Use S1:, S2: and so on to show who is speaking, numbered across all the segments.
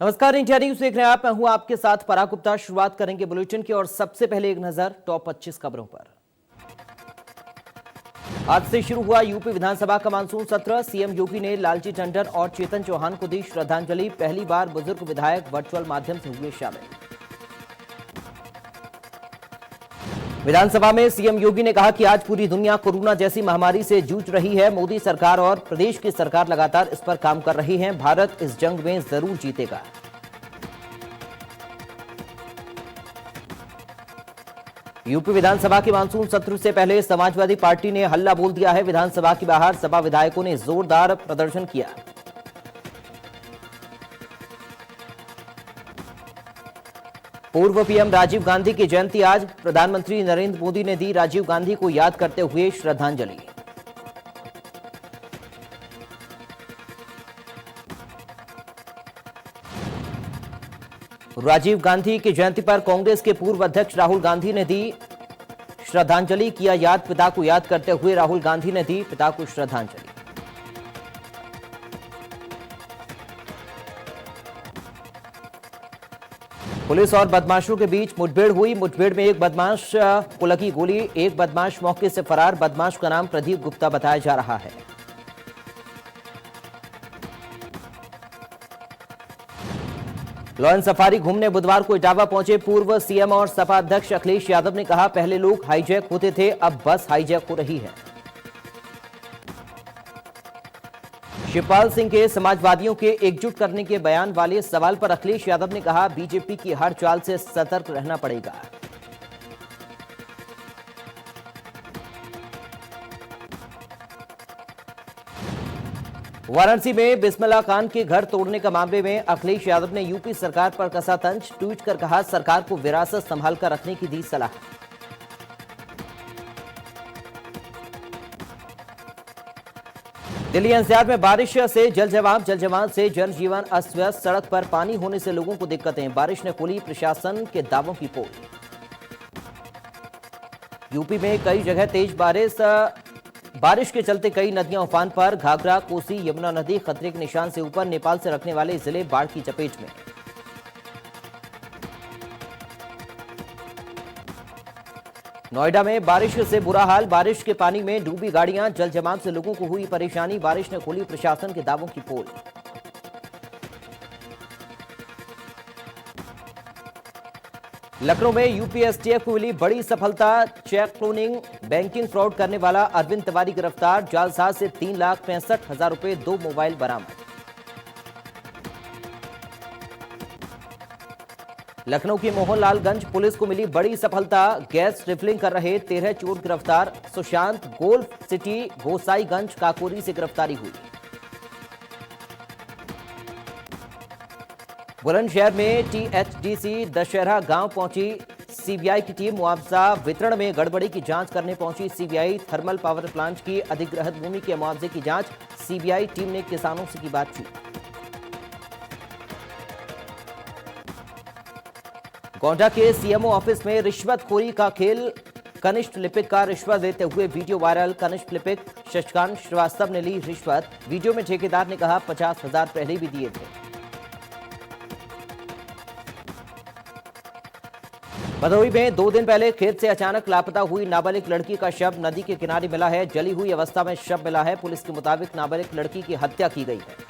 S1: नमस्कार, India news देख रहे हैं आप। मैं हूं आपके साथ पराग गुप्ता। शुरुआत करेंगे बुलेटिन की और सबसे पहले एक नजर टॉप 25 खबरों पर। आज से शुरू हुआ यूपी विधानसभा का मानसून सत्र। सीएम योगी ने लालजी टंडन और चेतन चौहान को दी श्रद्धांजलि। पहली बार बुजुर्ग विधायक वर्चुअल माध्यम से हुए शामिल। विधानसभा में सीएम योगी ने कहा कि आज पूरी दुनिया कोरोना जैसी महामारी से जूझ रही है। मोदी सरकार और प्रदेश की सरकार लगातार इस पर काम कर रही है। भारत इस जंग में जरूर जीतेगा। यूपी विधानसभा के मानसून सत्र से पहले समाजवादी पार्टी ने हल्ला बोल दिया है। विधानसभा के बाहर सपा विधायकों ने जोरदार प्रदर्शन किया। पूर्व पीएम राजीव गांधी की जयंती आज। प्रधानमंत्री नरेंद्र मोदी ने दी राजीव गांधी को याद करते हुए श्रद्धांजलि। राजीव गांधी की जयंती पर कांग्रेस के पूर्व अध्यक्ष राहुल गांधी ने दी श्रद्धांजलि। किया याद, पिता को याद करते हुए राहुल गांधी ने दी पिता को श्रद्धांजलि। पुलिस और बदमाशों के बीच मुठभेड़ हुई। मुठभेड़ में एक बदमाश को लगी गोली। एक बदमाश मौके से फरार। बदमाश का नाम प्रदीप गुप्ता बताया जा रहा है। लॉयन सफारी घूमने बुधवार को इटावा पहुंचे पूर्व सीएम और सपा अध्यक्ष अखिलेश यादव ने कहा, पहले लोग हाईजैक होते थे, अब बस हाईजैक हो रही है। शिवपाल सिंह के समाजवादियों के एकजुट करने के बयान वाले सवाल पर अखिलेश यादव ने कहा, बीजेपी की हर चाल से सतर्क रहना पड़ेगा। वाराणसी में बिस्मिल्लाह खान के घर तोड़ने का मामले में अखिलेश यादव ने यूपी सरकार पर कसा तंज। ट्वीट कर कहा, सरकार को विरासत संभाल कर रखने की दी सलाह। दिल्ली एनसीआर में बारिश से जल-जमाव से जनजीवन अस्त व्यस्त। सड़क पर पानी होने से लोगों को दिक्कतें। बारिश ने खोली प्रशासन के दावों की पोल। यूपी में कई जगह तेज बारिश के चलते कई नदियां उफान पर। घाघरा, कोसी, यमुना नदी खतरे के निशान से ऊपर। नेपाल से रखने वाले जिले बाढ़ की चपेट में। नोएडा में बारिश से बुरा हाल। बारिश के पानी में डूबी गाड़ियां। जल जमाव से लोगों को हुई परेशानी। बारिश ने खोली प्रशासन के दावों की पोल। लखनऊ में यूपी एसटीएफ को मिली बड़ी सफलता। चेक क्लोनिंग, बैंकिंग फ्रॉड करने वाला अरविंद तिवारी गिरफ्तार। जालसाज से 3,65,000 रुपए, 2 मोबाइल बरामद। लखनऊ की मोहनलालगंज पुलिस को मिली बड़ी सफलता। गैस रिफिलिंग कर रहे 13 चोर गिरफ्तार। सुशांत गोल्फ सिटी गोसाईगंज काकोरी से गिरफ्तारी हुई। बुलंदशहर में टीएचडीसी दशहरा गांव पहुंची सीबीआई की टीम। मुआवजा वितरण में गड़बड़ी की जांच करने पहुंची सीबीआई। थर्मल पावर प्लांट की अधिग्रहित भूमि के मुआवजे की जांच। सीबीआई टीम ने किसानों से की बातचीत। गोंडा के सीएमओ ऑफिस में रिश्वतखोरी का खेल। कनिष्ठ लिपिक का रिश्वत देते हुए वीडियो वायरल। कनिष्ठ लिपिक शशिकांत श्रीवास्तव ने ली रिश्वत। वीडियो में ठेकेदार ने कहा 50,000 पहले भी दिए थे। भदोही में 2 दिन पहले खेत से अचानक लापता हुई नाबालिग लड़की का शव नदी के किनारे मिला है। जली हुई अवस्था में शव मिला है। पुलिस के मुताबिक नाबालिग लड़की की हत्या की गई है।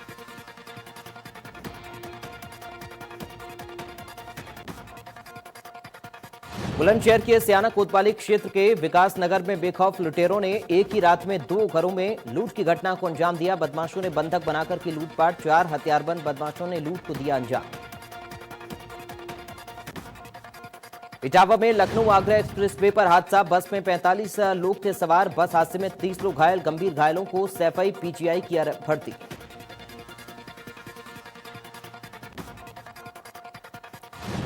S1: बुलंदशहर के सियाना कोतवाली क्षेत्र के विकास नगर में बेखौफ लुटेरों ने एक ही रात में 2 घरों में लूट की घटना को अंजाम दिया। बदमाशों ने बंधक बनाकर की लूटपाट। 4 हथियारबंद बदमाशों ने लूट को दिया अंजाम। इटावा में लखनऊ आगरा एक्सप्रेस वे पर हादसा। बस में 45 लोग थे सवार। बस हादसे में 30 लोग घायल। गंभीर घायलों को सैफई पीजीआई किया भर्ती।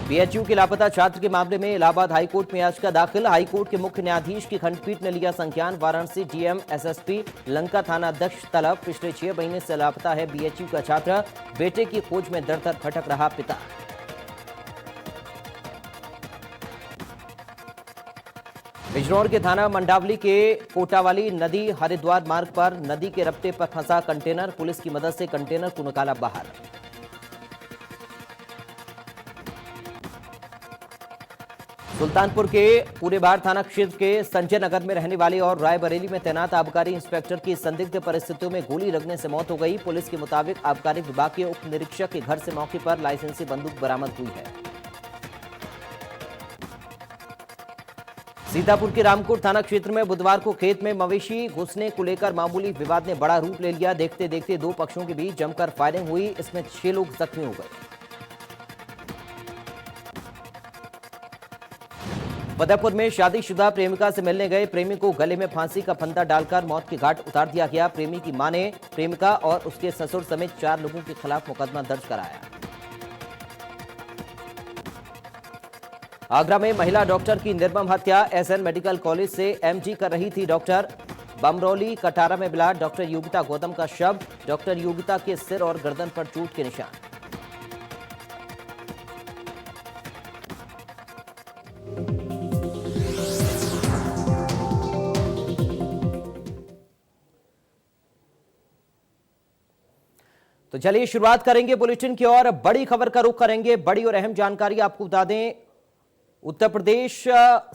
S1: बीएचयू के लापता छात्र के मामले में इलाहाबाद हाईकोर्ट में याचिका दाखिल। हाईकोर्ट के मुख्य न्यायाधीश की खंडपीठ ने लिया संज्ञान। वाराणसी डीएम एसएसपी लंका थाना अध्यक्ष तलब। पिछले 6 महीने से लापता है बीएचयू का छात्र। बेटे की खोज में दर-दर भटक रहा पिता। बिजनौर के थाना मंडावली के कोटावाली नदी हरिद्वार मार्ग पर नदी के रपटे पर फंसा कंटेनर। पुलिस की मदद से कंटेनर को निकाला बाहर। सुल्तानपुर के पूरेबार थाना क्षेत्र के संजय नगर में रहने वाले और रायबरेली में तैनात आबकारी इंस्पेक्टर की संदिग्ध परिस्थितियों में गोली लगने से मौत हो गई। पुलिस के मुताबिक आबकारी विभाग के उप निरीक्षक के घर से मौके पर लाइसेंसी बंदूक बरामद हुई है। सीतापुर के रामकोट थाना क्षेत्र में बुधवार को खेत में मवेशी घुसने को लेकर मामूली विवाद ने बड़ा रूप ले लिया। देखते देखते दो पक्षों के बीच जमकर फायरिंग हुई। इसमें 6 लोग जख्मी हो गए। फतेहपुर में शादीशुदा प्रेमिका से मिलने गए प्रेमी को गले में फांसी का फंदा डालकर मौत के घाट उतार दिया गया। प्रेमी की मां ने प्रेमिका और उसके ससुर समेत 4 लोगों के खिलाफ मुकदमा दर्ज कराया। आगरा में महिला डॉक्टर की निर्मम हत्या। एसएन मेडिकल कॉलेज से एमजी कर रही थी डॉक्टर। बमरौली कटारा में मिला डॉक्टर योगिता गौतम का शव। डॉक्टर योगिता के सिर और गर्दन पर चोट के निशान। तो चलिए शुरुआत करेंगे बुलेटिन की और बड़ी खबर का रुख करेंगे। बड़ी और अहम जानकारी आपको बता दें, उत्तर प्रदेश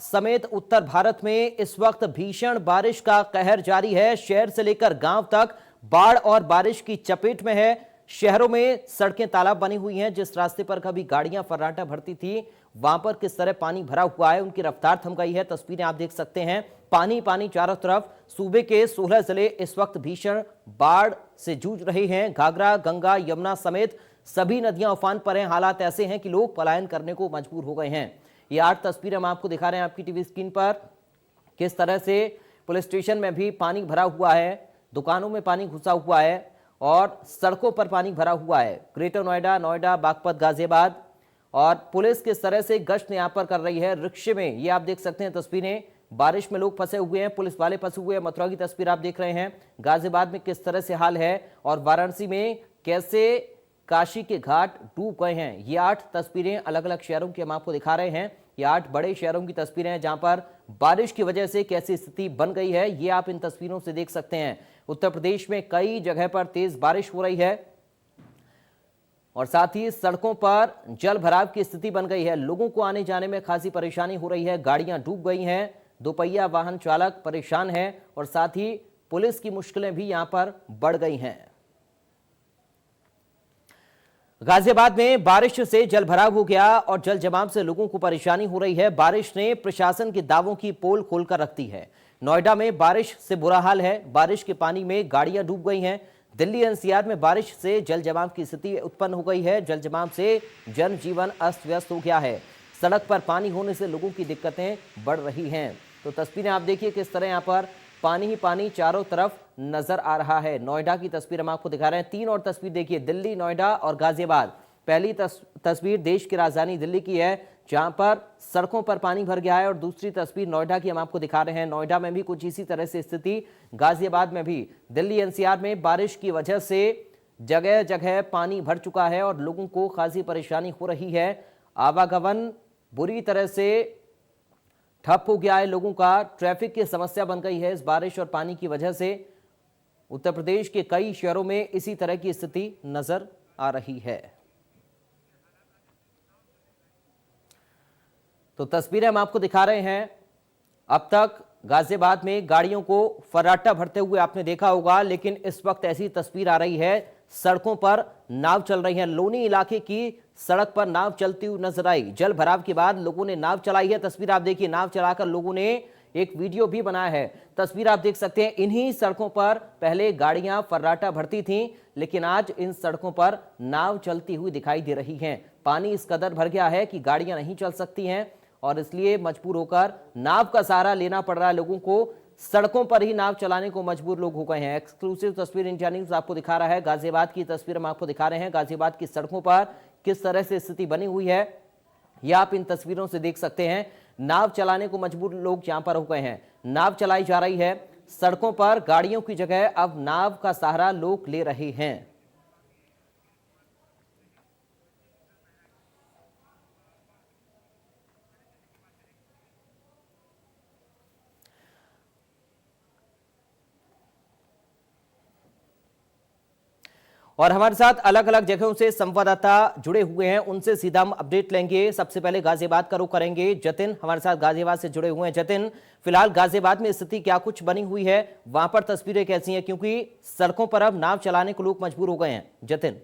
S1: समेत उत्तर भारत में इस वक्त भीषण बारिश का कहर जारी है। शहर से लेकर गांव तक बाढ़ और बारिश की चपेट में है। शहरों में सड़कें तालाब बनी हुई हैं। जिस रास्ते पर कभी गाड़ियां फर्राटा भरती थी, वहां पर किस तरह पानी भरा हुआ है, उनकी रफ्तार थम गई है। तस्वीरें आप देख सकते हैं, पानी पानी चारों तरफ। सूबे के 16 जिले इस वक्त भीषण बाढ़ से जूझ रहे हैं। घाघरा, गंगा, यमुना समेत सभी नदियां उफान पर हैं। हालात ऐसे हैं कि लोग पलायन करने को मजबूर हो गए हैं। ये 8 तस्वीरें हम आपको दिखा रहे हैं आपकी टीवी स्क्रीन पर। किस तरह से पुलिस स्टेशन में भी पानी भरा हुआ है, दुकानों में पानी घुसा हुआ है और सड़कों पर पानी भरा हुआ है। ग्रेटर नोएडा, नोएडा, बागपत, गाजियाबाद और पुलिस किस तरह से गश्त यहां पर कर रही है। रिक्शे में ये आप देख सकते हैं तस्वीरें, बारिश में लोग फंसे हुए हैं, पुलिस वाले फंसे हुए हैं। मथुरा की तस्वीर आप देख रहे हैं। गाजियाबाद में किस तरह से हाल है और वाराणसी में कैसे काशी के घाट डूब गए हैं। ये 8 तस्वीरें अलग अलग शहरों की हम आपको दिखा रहे हैं। ये 8 बड़े शहरों की तस्वीरें हैं जहां पर बारिश की वजह से कैसी स्थिति बन गई है, ये आप इन तस्वीरों से देख सकते हैं। उत्तर प्रदेश में कई जगह पर तेज बारिश हो रही है और साथ ही सड़कों पर जल भराव की स्थिति बन गई है। लोगों को आने जाने में खासी परेशानी हो रही है। गाड़ियां डूब गई हैं, दोपहिया वाहन चालक परेशान है और साथ ही पुलिस की मुश्किलें भी यहां पर बढ़ गई हैं। गाजियाबाद में बारिश से जल भराव हो गया और जल जमाव से लोगों को परेशानी हो रही है। बारिश ने प्रशासन के दावों की पोल खोलकर रख दी है। नोएडा में बारिश से बुरा हाल है। बारिश के पानी में गाड़ियां डूब गई हैं। दिल्ली एनसीआर में बारिश से जल जमाव की स्थिति उत्पन्न हो गई है। जल जमाव से जनजीवन अस्त व्यस्त हो गया है। सड़क पर पानी होने से लोगों की दिक्कतें बढ़ रही हैं। तो तस्वीरें आप देखिए किस तरह यहाँ पर पानी ही पानी चारों तरफ नजर आ रहा है। नोएडा की तस्वीर हम आपको दिखा रहे हैं। 3 और तस्वीर देखिए, दिल्ली, नोएडा और गाजियाबाद। पहली तस्वीर देश की राजधानी दिल्ली की है जहां पर सड़कों पर पानी भर गया है और दूसरी तस्वीर नोएडा की हम आपको दिखा रहे हैं। नोएडा में भी कुछ इसी तरह से स्थिति, गाजियाबाद में भी। दिल्ली एनसीआर में बारिश की वजह से जगह जगह पानी भर चुका है और लोगों को खासी परेशानी हो रही है। आवागमन बुरी तरह से ठप हो गया है। लोगों का ट्रैफिक की समस्या बन गई है इस बारिश और पानी की वजह से। उत्तर प्रदेश के कई शहरों में इसी तरह की स्थिति नजर आ रही है। तो तस्वीरें हम आपको दिखा रहे हैं। अब तक गाजियाबाद में गाड़ियों को फर्राटा भरते हुए आपने देखा होगा, लेकिन इस वक्त ऐसी तस्वीर आ रही है, सड़कों पर नाव चल रही है। लोनी इलाके की सड़क पर नाव चलती हुई नजर आई। जल भराव के बाद लोगों ने नाव चलाई है। तस्वीर आप देखिए, नाव चलाकर लोगों ने एक वीडियो भी बनाया है। तस्वीर आप देख सकते हैं। इन्हीं सड़कों पर पहले गाड़ियां फर्राटा भरती थीं, लेकिन आज इन सड़कों पर नाव चलती हुई दिखाई दे रही हैं। पानी इस कदर भर गया है कि गाड़ियां नहीं चल सकती हैं और इसलिए मजबूर होकर नाव का सहारा लेना पड़ रहा है लोगों को। सड़कों पर ही नाव चलाने को मजबूर लोग हो गए हैं। एक्सक्लूसिव तस्वीर इंडिया न्यूज़ आपको दिखा रहा है। गाजियाबाद की तस्वीर हम आपको दिखा रहे हैं। गाजियाबाद की सड़कों पर किस तरह से स्थिति बनी हुई है, यह आप इन तस्वीरों से देख सकते हैं। नाव चलाने को मजबूर लोग यहां पर हो गए हैं। नाव चलाई जा रही है। सड़कों पर गाड़ियों की जगह अब नाव का सहारा लोग ले रहे हैं। और हमारे साथ अलग अलग जगहों से संवाददाता जुड़े हुए हैं, उनसे सीधा हम अपडेट लेंगे। सबसे पहले गाजियाबाद का रुख करेंगे। जतिन हमारे साथ गाजियाबाद से जुड़े हुए हैं। जतिन, फिलहाल गाजियाबाद में स्थिति क्या कुछ बनी हुई है, वहां पर तस्वीरें कैसी हैं, क्योंकि सड़कों पर अब नाव चलाने को लोग मजबूर हो गए हैं। जतिन।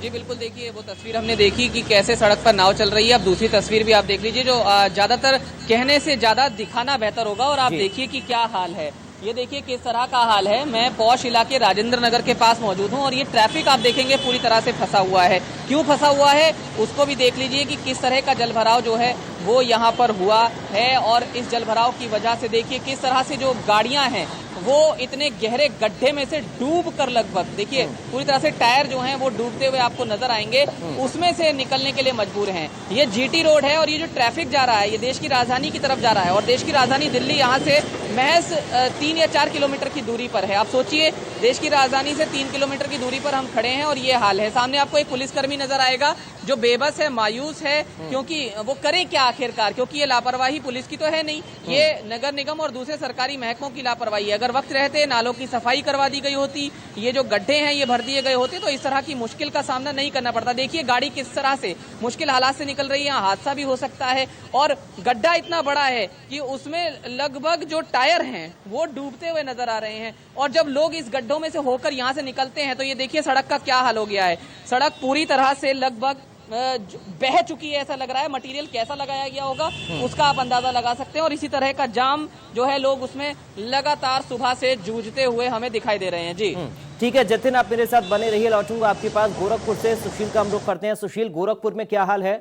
S2: जी बिल्कुल, देखिए वो तस्वीर हमने देखी कि कैसे सड़क पर नाव चल रही है। अब दूसरी तस्वीर भी आप देख लीजिए, जो ज्यादातर कहने से ज्यादा दिखाना बेहतर होगा। और आप देखिए कि क्या हाल है, ये देखिए किस तरह का हाल है। मैं पौष इलाके राजेंद्र नगर के पास मौजूद हूँ और ये ट्रैफिक आप देखेंगे पूरी तरह से फंसा हुआ है। क्यों फंसा हुआ है उसको भी देख लीजिए कि किस तरह का जलभराव जो है वो यहाँ पर हुआ है। और इस जलभराव की वजह से देखिए किस तरह से जो गाड़ियां हैं वो इतने गहरे गड्ढे में से डूब कर, लगभग देखिए पूरी तरह से टायर जो हैं वो डूबते हुए आपको नजर आएंगे, उसमें से निकलने के लिए मजबूर हैं। ये जीटी रोड है और ये जो ट्रैफिक जा रहा है ये देश की राजधानी की तरफ जा रहा है। और देश की राजधानी दिल्ली यहाँ से महज 3 या 4 किलोमीटर की दूरी पर है। आप सोचिए, देश की राजधानी से 3 किलोमीटर की दूरी पर हम खड़े हैं और ये हाल है। सामने आपको एक पुलिसकर्मी नजर आएगा जो बेबस है, मायूस है, क्योंकि वो करे क्या आखिरकार, क्योंकि ये लापरवाही पुलिस की तो है नहीं, ये नगर निगम और दूसरे सरकारी महकमों की लापरवाही है। अगर वक्त रहते नालों की सफाई करवा दी गई होती, ये जो गड्ढे हैं ये भर दिए गए होते, तो इस तरह की मुश्किल का सामना नहीं करना पड़ता। देखिए गाड़ी किस तरह से मुश्किल हालात से निकल रही है, हादसा भी हो सकता है। और गड्ढा इतना बड़ा है कि उसमें लगभग जो टायर हैं वो डूबते हुए नजर आ रहे हैं। और जब लोग इस गड्ढों में से होकर यहाँ से निकलते हैं तो ये देखिए सड़क का क्या हाल हो गया है। सड़क पूरी तरह से लगभग बह चुकी है, ऐसा लग रहा है। मटेरियल कैसा लगाया गया होगा उसका आप अंदाजा लगा सकते हैं। और इसी तरह का जाम जो है लोग उसमें लगातार सुबह से जूझते हुए हमें दिखाई दे रहे हैं। जी
S1: ठीक है जतिन, आप मेरे साथ बने रहिए। लौटूंगा आपके पास गोरखपुर से। सुशील का हम रुख करते हैं। सुशील, गोरखपुर में क्या हाल है?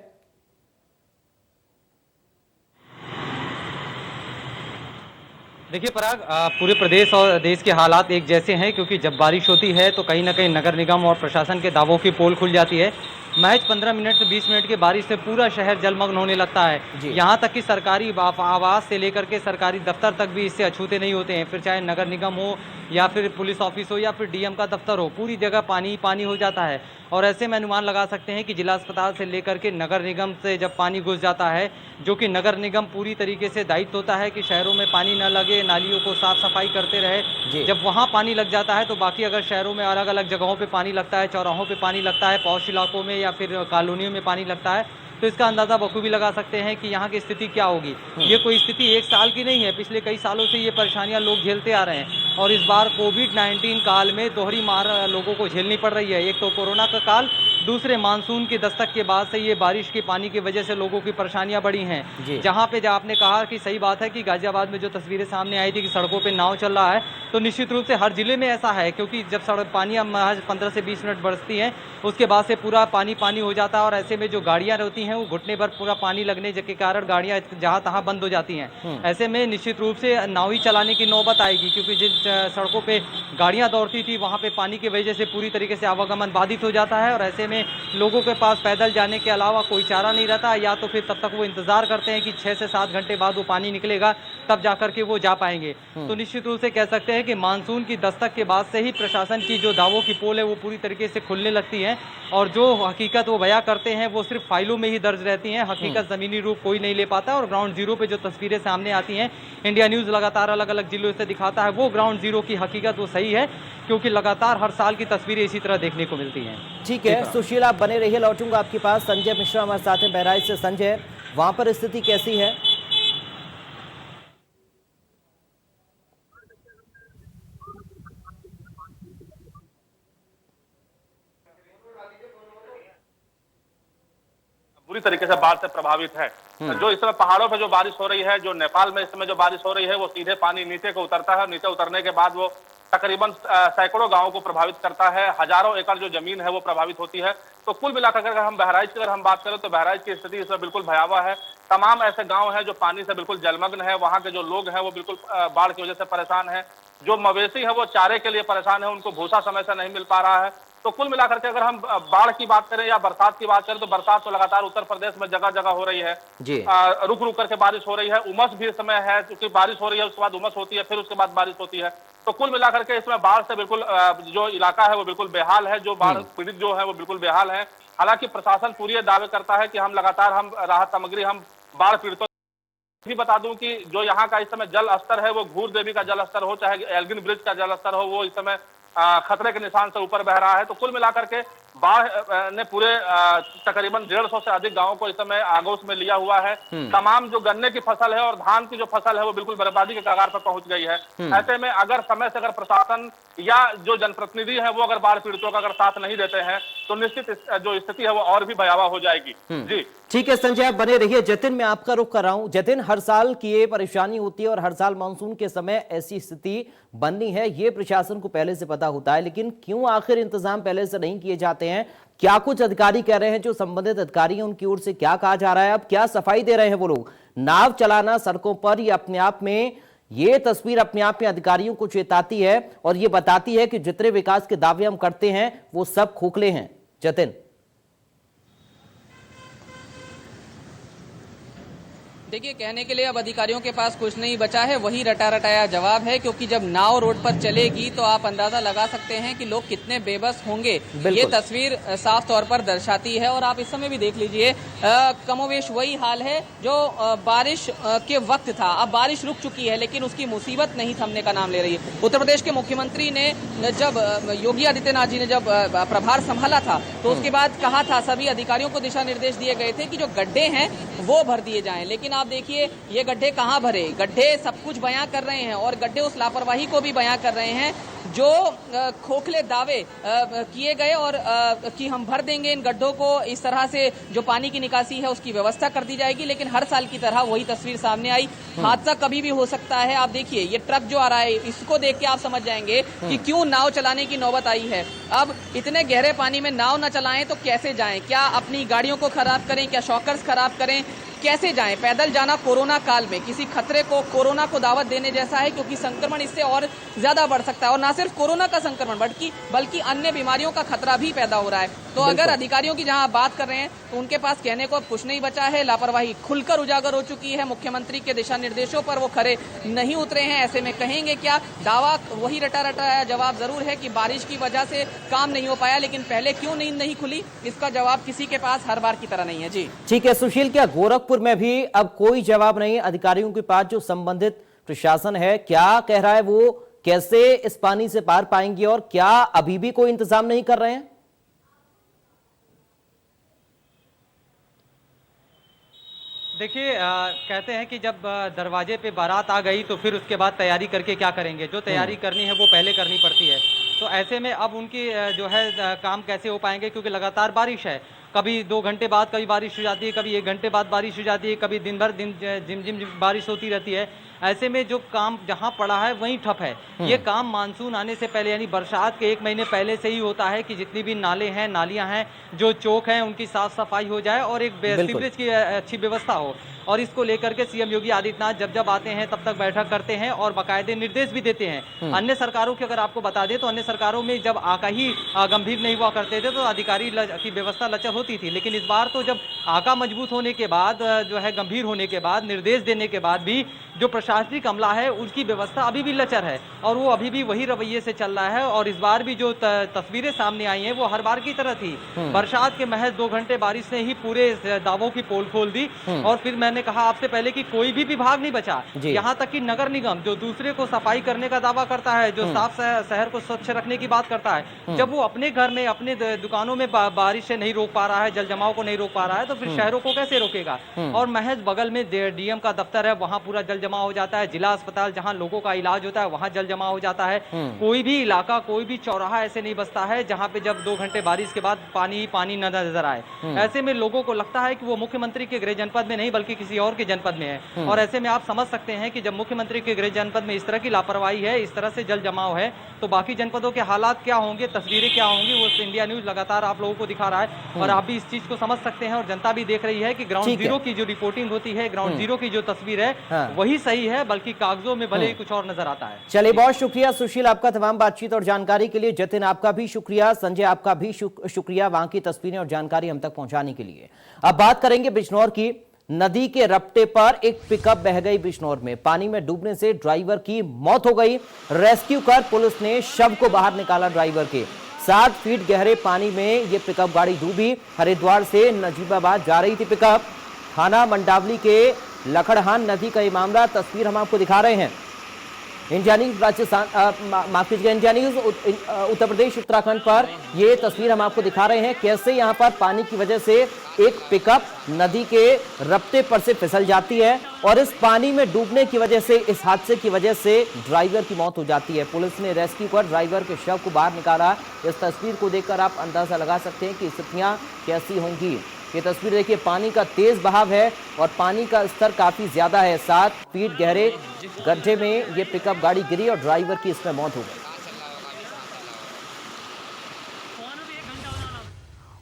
S3: देखिए पराग, पूरे प्रदेश और देश के हालात एक जैसे हैं, क्योंकि जब बारिश होती है तो कहीं ना कहीं नगर निगम और प्रशासन के दावों की पोल खुल जाती है। महज 15 मिनट से 20 मिनट की बारिश से पूरा शहर जलमग्न होने लगता है। यहाँ तक कि सरकारी आवास से लेकर के सरकारी दफ्तर तक भी इससे अछूते नहीं होते हैं। फिर चाहे नगर निगम हो या फिर पुलिस ऑफिस हो या फिर डीएम का दफ्तर हो, पूरी जगह पानी ही पानी हो जाता है। और ऐसे में अनुमान लगा सकते हैं कि जिला अस्पताल से लेकर के नगर निगम से जब पानी घुस जाता है, जो कि नगर निगम पूरी तरीके से दायित्व होता है कि शहरों में पानी न लगे, नालियों को साफ सफाई करते रहे, जब वहाँ पानी लग जाता है तो बाकी अगर शहरों में अलग अलग जगहों पे पानी लगता है, चौराहों पे पानी लगता है, पौष इलाकों में या फिर कॉलोनियों में पानी लगता है, तो इसका अंदाजा बखूबी लगा सकते हैं कि यहाँ की स्थिति क्या होगी। ये कोई स्थिति एक साल की नहीं है, पिछले कई सालों से ये परेशानियां लोग झेलते आ रहे हैं। और इस बार कोविड-19 काल में दोहरी मार लोगों को झेलनी पड़ रही है। एक तो कोरोना का काल, दूसरे मानसून की दस्तक के बाद से ये बारिश के पानी की वजह से लोगों की परेशानियां बढ़ी हैं। जहां पे आपने कहा कि सही बात है कि गाजियाबाद में जो तस्वीरें सामने आई थी कि सड़कों पे नाव चल रहा है, तो निश्चित रूप से हर जिले में ऐसा है, क्योंकि जब सड़क पानी महज 15 से 20 मिनट बरसती है उसके बाद से पूरा पानी पानी हो जाता है। और ऐसे में जो गाड़ियां रहती हैं वो घुटने भर पूरा पानी लगने के कारण गाड़ियां जहां तहां बंद हो जाती हैं। ऐसे में निश्चित रूप से नाव ही चलाने की नौबत आएगी, क्योंकि जिन सड़कों पे गाड़ियां दौड़ती थी वहां पे पानी की वजह से पूरी तरीके से आवागमन बाधित हो जाता है। और ऐसे में लोगों के पास पैदल जाने के अलावा कोई चारा नहीं रहता, या तो फिर तब तक वो इंतजार करते हैं कि 6 से 7 घंटे बाद वो पानी निकलेगा तब जाकर के वो जा पाएंगे। तो निश्चित रूप से कह सकते हैं कि मानसून की दस्तक के बाद से ही प्रशासन की जो दावों की पोल है वो पूरी तरीके से खुलने लगती है। और जो हकीकत वो बयां करते हैं वो सिर्फ फाइलों में ही दर्ज रहती हैं, हकीकत जमीनी रूप कोई नहीं ले पाता। और ग्राउंड जीरो पे जो तस्वीरें सामने आती हैं, इंडिया न्यूज़ लगातार अलग अलग जिलों से दिखाता है, वो ग्राउंड जीरो की हकीकत वो सही है, क्योंकि लगातार हर साल की तस्वीरें इसी तरह देखने को मिलती हैं।
S1: ठीक है सुशील, आप बने रहिए। लौटूंगा आपके पास। संजय मिश्रा हमारे साथ हैं बहराइच से। संजय, वहां पर स्थिति कैसी है?
S4: बुरी तरीके से बाढ़ से प्रभावित है। जो इस समय पहाड़ों पे जो बारिश हो रही है, जो नेपाल में इस समय जो बारिश हो रही है, वो सीधे पानी नीचे को उतरता है। नीचे उतरने के बाद वो तकरीबन सैकड़ों गांवों को प्रभावित करता है। हजारों एकड़ जो जमीन है वो प्रभावित होती है। तो कुल मिलाकर अगर हम बहराइच की बात करें तो बहराइच की स्थिति इसमें बिल्कुल भयावह है। तमाम ऐसे गांव हैं जो पानी से बिल्कुल जलमग्न है। वहां के जो लोग हैं वो बिल्कुल बाढ़ की वजह से परेशान है। जो मवेशी है वो चारे के लिए परेशान है, उनको भूसा समय से नहीं मिल पा रहा है। तो कुल मिलाकर के अगर हम बाढ़ की बात करें या बरसात की बात करें तो बरसात तो लगातार उत्तर प्रदेश में जगह जगह हो रही है। रुक रुक करके बारिश हो रही है। उमस भी इस समय है, क्योंकि बारिश हो रही है उसके बाद उमस होती है, फिर उसके बाद बारिश होती है। तो कुल मिलाकर के इसमें बाढ़ से बिल्कुल जो इलाका है वो बिल्कुल बेहाल है, जो बाढ़ पीड़ित जो है वो बिल्कुल बेहाल है। हालांकि प्रशासन पूरी दावे करता है कि हम लगातार राहत सामग्री हम बाढ़ पीड़ितों भी बता दूं कि जो यहाँ का इस समय जल स्तर है वो घूर देवी का जल स्तर हो चाहे एल्गिन ब्रिज का जल स्तर हो, वो इस समय खतरे के निशान से ऊपर बह रहा है। तो कुल मिलाकर के बाढ़ ने पूरे तकरीबन 150 से अधिक गांवों को इस समय आगोश में लिया हुआ है। तमाम जो गन्ने की फसल है और धान की जो फसल है वो बिल्कुल बर्बादी के कगार पर पहुंच गई है। ऐसे में अगर समय से अगर प्रशासन या जो जनप्रतिनिधि है वो अगर बाढ़ पीड़ितों का अगर साथ नहीं देते हैं तो निश्चित जो स्थिति है वो और भी भयावह हो जाएगी। जी
S1: ठीक है संजय, आप बने रहिए। जतिन, मैं आपका रुख कर रहा हूं। जतिन, हर साल की ये परेशानी होती है और हर साल मानसून के समय ऐसी स्थिति बननी है, ये प्रशासन को पहले से पता होता है, लेकिन क्यों आखिर इंतजाम पहले से नहीं किए जाते हैं? क्या कुछ अधिकारी कह रहे हैं, जो संबंधित अधिकारी हैं उनकी ओर से क्या कहा जा रहा है? अब क्या सफाई दे रहे हैं वो लोग? नाव चलाना सड़कों पर, ये अपने आप में, ये तस्वीर अपने आप में अधिकारियों को चेताती है और ये बताती है कि जितने विकास के दावे हम करते हैं वो सब खोखले हैं। जतिन,
S2: देखिए, कहने के लिए अब अधिकारियों के पास कुछ नहीं बचा है, वही रटा रटाया जवाब है, क्योंकि जब नाव रोड पर चलेगी तो आप अंदाजा लगा सकते हैं कि लोग कितने बेबस होंगे। ये तस्वीर साफ तौर पर दर्शाती है। और आप इस समय भी देख लीजिए, कमोवेश वही हाल है जो बारिश के वक्त था। अब बारिश रुक चुकी है लेकिन उसकी मुसीबत नहीं थमने का नाम ले रही है। उत्तर प्रदेश के मुख्यमंत्री ने जब, योगी आदित्यनाथ जी ने जब प्रभार संभाला था तो उसके बाद कहा था, सभी अधिकारियों को दिशा निर्देश दिए गए थे कि जो गड्ढे हैं वो भर दिए जाएं। लेकिन आप देखिए ये गड्ढे कहां भरे? गड्ढे सब कुछ बयां कर रहे हैं और गड्ढे उस लापरवाही को भी बयां कर रहे हैं जो खोखले दावे किए गए और कि हम भर देंगे इन गड्ढों को, इस तरह से जो पानी की निकासी है उसकी व्यवस्था कर दी जाएगी। लेकिन हर साल की तरह वही तस्वीर सामने आई। हादसा कभी भी हो सकता है। आप देखिए ये ट्रक जो आ रहा है, इसको देख के आप समझ जाएंगे कि क्यों नाव चलाने की नौबत आई है। अब इतने गहरे पानी में नाव न चलाएं तो कैसे जाएं? क्या अपनी गाड़ियों को खराब करें? क्या शॉकर्स खराब करें? कैसे जाएं? पैदल जाना कोरोना काल में किसी खतरे को, कोरोना को दावत देने जैसा है, क्योंकि संक्रमण इससे और ज्यादा बढ़ सकता है। और न सिर्फ कोरोना का संक्रमण बल्कि अन्य बीमारियों का खतरा भी पैदा हो रहा है। तो अगर अधिकारियों की जहां बात कर रहे हैं तो उनके पास कहने को अब कुछ नहीं बचा है। लापरवाही खुलकर उजागर हो चुकी है। मुख्यमंत्री के दिशा निर्देशों पर वो खरे नहीं उतरे हैं। ऐसे में कहेंगे क्या? दावा वही रटा रटाया जवाब जरूर है कि बारिश की वजह से काम नहीं हो पाया, लेकिन पहले क्यों नींद नहीं खुली, इसका जवाब किसी के पास हर बार की तरह नहीं है। जी
S1: ठीक है सुशील, क्या गोरखपुर में भी अब कोई जवाब नहीं अधिकारियों के पास? जो संबंधित प्रशासन है क्या कह रहा है, वो कैसे इस पानी से पार पाएंगे और क्या अभी भी कोई इंतजाम नहीं कर रहे हैं?
S3: देखिए, कहते हैं कि जब दरवाजे पे बारात आ गई तो फिर उसके बाद तैयारी करके क्या करेंगे। जो तैयारी करनी है वो पहले करनी पड़ती है। तो ऐसे में अब उनकी जो है काम कैसे हो पाएंगे, क्योंकि लगातार बारिश है। कभी 2 घंटे बाद कभी बारिश हो जाती है, कभी 1 घंटे बाद बारिश हो जाती है, कभी दिन भर झिम झिम बारिश होती रहती है। ऐसे में जो काम जहां पड़ा है वहीं ठप है। ये काम मानसून आने से पहले यानी बरसात के 1 महीने पहले से ही होता है कि जितनी भी नाले हैं, नालियां हैं, जो चौक हैं, उनकी साफ सफाई हो जाए और एक सीवरेज की अच्छी व्यवस्था हो। और इसको लेकर के सीएम योगी आदित्यनाथ जब जब आते हैं तब तक बैठक करते हैं और बाकायदे निर्देश भी देते हैं। अन्य सरकारों की अगर आपको बता दें तो अन्य सरकारों में जब आका ही गंभीर नहीं हुआ करते थे तो अधिकारी की व्यवस्था लचर होती थी। लेकिन इस बार तो जब आका मजबूत होने के बाद, जो है गंभीर होने के बाद, निर्देश देने के बाद भी जो प्रशासनिक अमला है उसकी व्यवस्था अभी भी लचर है और वो अभी भी वही रवैये से चल रहा है। और इस बार भी जो तस्वीरें सामने आई हैं वो हर बार की तरह थी। बरसात के महज 2 घंटे बारिश ने ही पूरे दावों की पोल खोल दी। और फिर मैंने कहा आपसे पहले कि कोई भी विभाग नहीं बचा, यहाँ तक कि नगर निगम जो दूसरे को सफाई करने का दावा करता है, जो साफ शहर को स्वच्छ रखने की बात करता है, जब वो अपने घर में, अपने दुकानों में बारिश से नहीं रोक पा रहा है, जल जमाव को नहीं रोक पा रहा है, तो फिर शहरों को कैसे रोकेगा। और महज बगल में डीएम का दफ्तर है, वहां पूरा जल जमा हो जाता है। जिला अस्पताल जहां लोगों का इलाज होता है वहां जल जमा हो जाता है। कोई भी इलाका, कोई भी चौराहा ऐसे नहीं बचता है जहां पे जब 2 घंटे बारिश के बाद पानी पानी नजर आए। ऐसे में लोगों को लगता है कि वो मुख्यमंत्री के गृह जनपद में नहीं बल्कि किसी और के जनपद में है। और ऐसे में आप समझ सकते हैं कि जब मुख्यमंत्री के गृह जनपद में इस तरह की लापरवाही है, इस तरह से जल जमाव है, तो बाकी जनपदों के हालात क्या होंगे, तस्वीरें क्या होंगी, वो इंडिया न्यूज लगातार आप लोगों को दिखा रहा है। और आप भी इस चीज को समझ सकते हैं और जनता भी देख रही है कि ग्राउंड जीरो की जो रिपोर्टिंग होती है, ग्राउंड जीरो की जो तस्वीर है वही सही है, बल्कि कागजों में भले ही कुछ और नजर आता है।
S1: चलिए, बहुत शुक्रिया सुशील आपका तमाम बातचीत और जानकारी के लिए। जतिन आपका भी शुक्रिया, संजय आपका भी शुक्रिया वहां की तस्वीरें और जानकारी हम तक पहुंचाने के लिए। अब बात करेंगे बिजनौर की। नदी के रपटे पर एक पिकअप बह गई बिजनौर में। पानी में डूबने से ड्राइवर की मौत हो गई। रेस्क्यू कर पुलिस ने शव को बाहर निकाला। ड्राइवर के 7 फीट गहरे पानी में यह पिकअप गाड़ी डूबी। हरिद्वार से नजीबाबाद जा रही थी पिकअप। थाना मंडावली के लखड़हान नदी का ये मामला, तस्वीर हम आपको दिखा रहे हैं। इंडिया न्यूज राजस्थान, माफ कीजिएगा, इंडिया न्यूज उत्तर प्रदेश उत्तराखंड पर ये तस्वीर हम आपको दिखा रहे हैं, कैसे यहाँ पर पानी की वजह से एक पिकअप नदी के रपटे पर से फिसल जाती है और इस पानी में डूबने की वजह से, इस हादसे की वजह से ड्राइवर की मौत हो जाती है। पुलिस ने रेस्क्यू कर ड्राइवर के शव को बाहर निकाला। इस तस्वीर को देखकर आप अंदाजा लगा सकते हैं कि स्थितियां कैसी होंगी। ये तस्वीर देखिए, पानी का तेज बहाव है और पानी का स्तर काफी ज्यादा है। 7 फीट गहरे गड्ढे में ये पिकअप गाड़ी गिरी और ड्राइवर की इसमें मौत हो गई।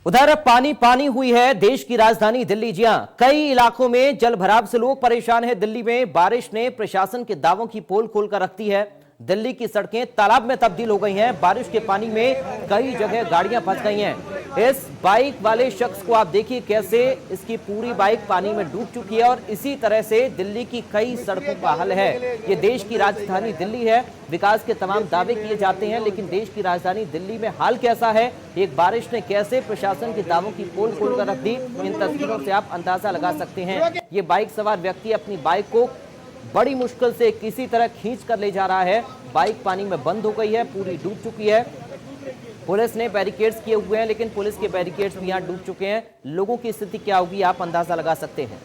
S1: उधर पानी पानी हुई है देश की राजधानी दिल्ली। जी हां, कई इलाकों में जल भराव से लोग परेशान हैं। दिल्ली में बारिश ने प्रशासन के दावों की पोल खोलकर रख दी है। दिल्ली की सड़कें तालाब में तब्दील हो गई हैं। बारिश के पानी में कई जगह गाड़ियां फंस गई हैं। इस बाइक वाले शख्स को आप देखिए, कैसे इसकी पूरी बाइक पानी में डूब चुकी है और इसी तरह से दिल्ली की कई सड़कों का हाल है। ये देश की राजधानी दिल्ली है, विकास के तमाम दावे किए जाते हैं, लेकिन देश की राजधानी दिल्ली में हाल कैसा है, एक बारिश ने कैसे प्रशासन के दावों की पोल खोलकर रख दी, इन तस्वीरों से आप अंदाजा लगा सकते हैं। ये बाइक सवार व्यक्ति अपनी बाइक को बड़ी मुश्किल से किसी तरह खींच कर ले जा रहा है। बाइक पानी में बंद हो गई है, पूरी डूब चुकी है। पुलिस ने बैरिकेड्स किए हुए हैं, लेकिन पुलिस के बैरिकेड्स भी यहां डूब चुके हैं। लोगों की स्थिति क्या होगी आप अंदाजा लगा सकते हैं।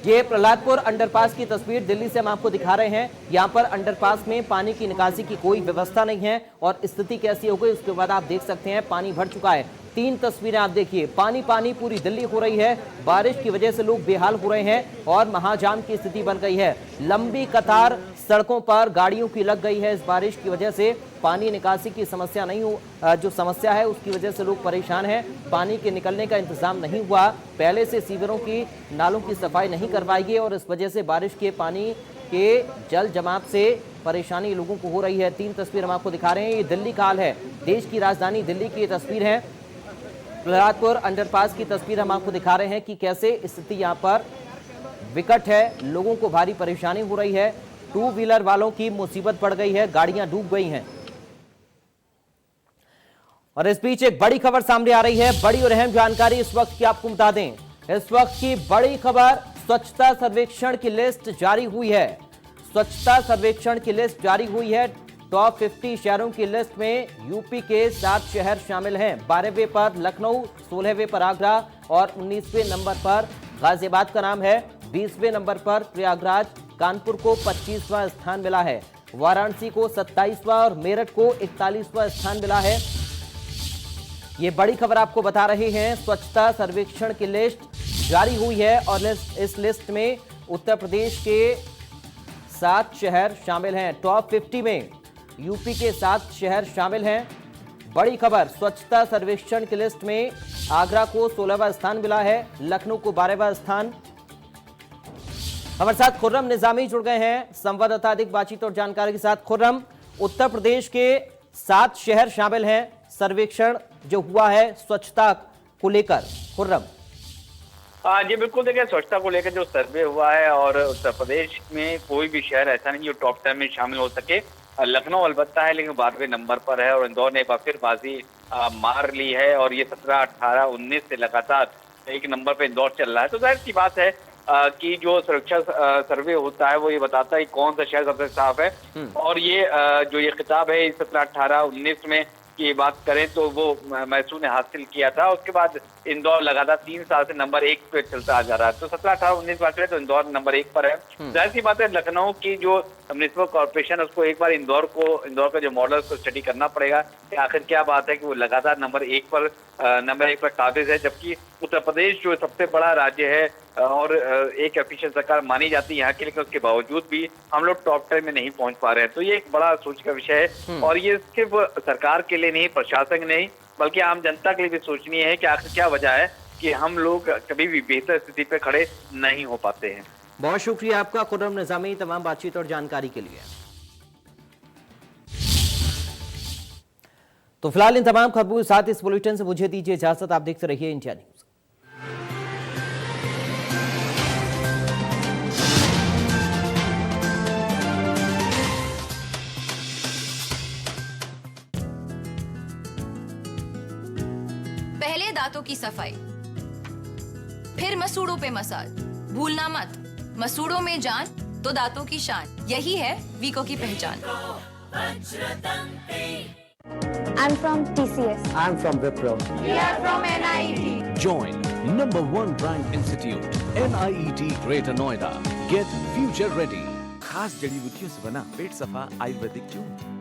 S1: ये प्रहलादपुर अंडरपास की तस्वीर दिल्ली से हम आपको दिखा रहे हैं। यहां पर अंडरपास में पानी की निकासी की कोई व्यवस्था नहीं है और स्थिति कैसी हो गई उसके बाद आप देख सकते हैं, पानी भर चुका है। 3 तस्वीरें आप देखिए, पानी पानी पूरी दिल्ली हो रही है। बारिश की वजह से लोग बेहाल हो रहे हैं और महाजाम की स्थिति बन गई है। लंबी कतार सड़कों पर गाड़ियों की लग गई है। इस बारिश की वजह से पानी निकासी की समस्या नहीं हो, जो समस्या है उसकी वजह से लोग परेशान हैं। पानी के निकलने का इंतजाम नहीं हुआ, पहले से सीवरों की नालों की सफाई नहीं करवाई गई और इस वजह से बारिश के पानी के जल जमाव से परेशानी लोगों को हो रही है। 3 तस्वीर हम आपको दिखा रहे हैं। ये दिल्ली का हाल है, देश की राजधानी दिल्ली की तस्वीर है। प्रहलादपुर अंडरपास की तस्वीर हम आपको दिखा रहे हैं कि कैसे स्थिति यहाँ पर विकट है, लोगों को भारी परेशानी हो रही है। 2 व्हीलर वालों की मुसीबत पड़ गई है, गाड़ियां डूब गई हैं। और इस बीच एक बड़ी खबर सामने आ रही है, बड़ी और अहम जानकारी इस वक्त की आपको बता दें। इस वक्त की बड़ी खबर, स्वच्छता सर्वेक्षण की लिस्ट जारी हुई है। स्वच्छता सर्वेक्षण की लिस्ट जारी हुई है। टॉप 50 शहरों की लिस्ट में यूपी के 7 शहर शामिल हैं। 12वें पर लखनऊ, 16वें पर आगरा और 19वें नंबर पर गाजियाबाद का नाम है। 20वें नंबर पर प्रयागराज, कानपुर को 25वां स्थान मिला है। वाराणसी को 27वां और मेरठ को 41वां स्थान मिला है। ये बड़ी खबर आपको बता रहे हैं। स्वच्छता सर्वेक्षण की लिस्ट जारी हुई है और इस लिस्ट में उत्तर प्रदेश के 7 शहर शामिल हैं। टॉप 50 में यूपी के 7 शहर शामिल हैं। बड़ी खबर, स्वच्छता सर्वेक्षण की लिस्ट में आगरा को 16वां स्थान मिला है, लखनऊ को 12वां स्थान। हमारे साथ खुर्रम निजामी जुड़ गए हैं संवाददाता, अधिक बातचीत और जानकारी के साथ। खुर्रम, उत्तर प्रदेश के 7 शहर शामिल हैं सर्वेक्षण जो हुआ है स्वच्छता को लेकर। खुर्रम।
S5: जी बिल्कुल, देखिए स्वच्छता को लेकर जो सर्वे हुआ है और उत्तर प्रदेश में कोई भी शहर ऐसा नहीं जो टॉप 10 में शामिल हो सके। लखनऊ अलबत्ता है, लेकिन 12वें नंबर पर है और इंदौर ने एक बार फिर बाजी मार ली है और ये 17, 18, 19 से लगातार 1 नंबर पे इंदौर चल रहा है। तो जाहिर सी बात है कि जो सुरक्षा सर्वे होता है वो ये बताता है कौन सा शहर सबसे साफ है। और ये जो ये खिताब है 17, 18, 19 में की बात करें तो वो मैसूर ने हासिल किया था। उसके बाद इंदौर लगातार 3 साल से नंबर 1 पे चलता आ जा रहा है। तो 17, 18, 19 बात करें तो इंदौर नंबर 1 पर है। जाहिर सी बात है, लखनऊ की जो म्युनिसिपल कॉर्पोरेशन है उसको एक बार इंदौर का जो मॉडल उसको स्टडी करना पड़ेगा कि आखिर क्या बात है कि वो लगातार नंबर 1 पर काबिज है। जबकि उत्तर प्रदेश जो सबसे बड़ा राज्य है और एक एफिशिएंट सरकार मानी जाती है यहाँ की, लेकिन उसके बावजूद भी हम लोग टॉप 10 में नहीं पहुंच पा रहे हैं। तो ये एक बड़ा सोच का विषय है और ये सिर्फ सरकार के लिए नहीं, प्रशासन नहीं, बल्कि आम जनता के लिए भी सोचनीय है कि आखिर क्या वजह है कि हम लोग कभी भी बेहतर स्थिति पे खड़े नहीं हो पाते हैं।
S1: बहुत शुक्रिया आपका खुर्रम निजामी तमाम बातचीत और जानकारी के लिए। तो फिलहाल इन तमाम खबरों के साथ इस बुलेटिन से मुझे दीजिए इजाजत। आप देखते रहिए इंडिया न्यूज।
S6: पहले दांतों की सफाई, फिर मसूड़ों पे मसाज। भूलना मत, मसूड़ों में जान तो दांतों की शान। यही है वीको की पहचान।
S7: I'm from TCS.
S8: I'm from Wipro.
S7: We are from NIET.
S9: Join #1 ranked institute NIET Greater Noida. Get future ready.
S10: खास जड़ी बूटियों से बना पेट सफा आयुर्वेदिक जूस।